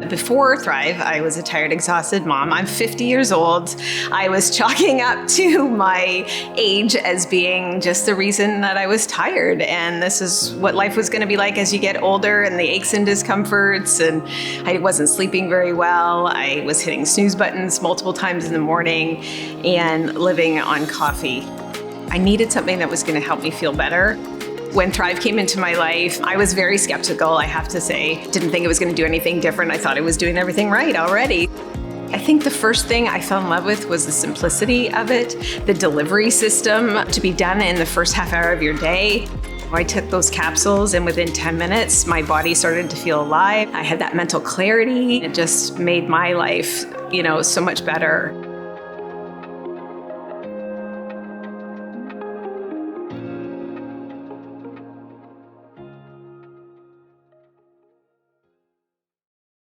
Before Thrive, I was a tired, exhausted mom. I'm 50 years old. I was chalking up to my age as being just the reason that I was tired. And this is what life was going to be like as you get older, and the aches and discomforts. And I wasn't sleeping very well. I was hitting snooze buttons multiple times in the morning and living on coffee. I needed something that was going to help me feel better. When Thrive came into my life, I was very skeptical, I have to say. Didn't think it was going to do anything different. I thought it was doing everything right already. I think the first thing I fell in love with was the simplicity of it, the delivery system to be done in the first half hour of your day. I took those capsules, and within 10 minutes, my body started to feel alive. I had that mental clarity. It just made my life, so much better.